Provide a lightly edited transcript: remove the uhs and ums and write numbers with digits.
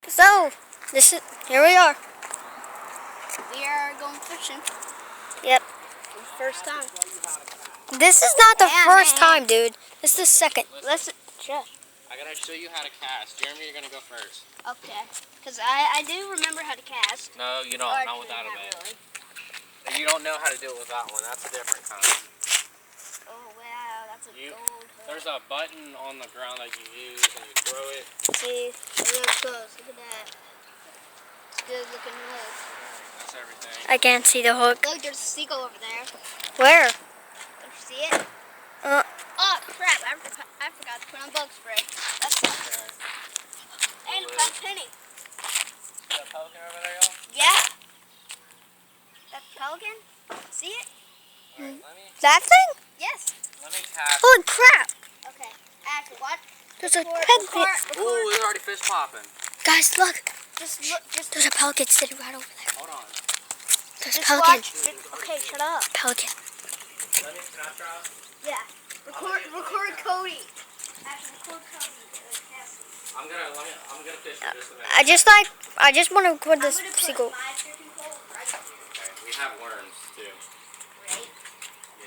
So, here we are. We are going fishing. Yep. For the first time. This is not the first time, dude. This is the second. Listen, shush. I gotta show you how to cast. Jeremy, you're gonna go first. Okay. Because I do remember how to cast. No, you don't. Not without a bait. Really. You don't know how to do it with that one. That's a different kind. Oh, wow. That's a gold hook. There's a button on the ground that you use and you throw it. See? Look close. Look at that. It's a good looking hook. That's everything. I can't see the hook. Look, there's a seagull over there. Where? Don't you see it? Uh, Oh, crap. I forgot to put on bug spray. That sucks. And a penny. See that pelican over there, y'all? Yeah. That pelican? See it? Alright, that thing? Yes. let me cast. Holy crap! Okay. Actually, what? There's a Record, pelican. Ooh, there's already fish popping. Guys, look. Just look. Just There's a pelican sitting right over there. Hold on. There's a Just pelican. watch. Okay, shut up. Pelican. Can I try? Yeah. Record Cody. Actually, record Cody. I'm gonna fish for just a minute. I just want to record this I'm gonna put seagull. my fishing pole right here. Okay, we have worms.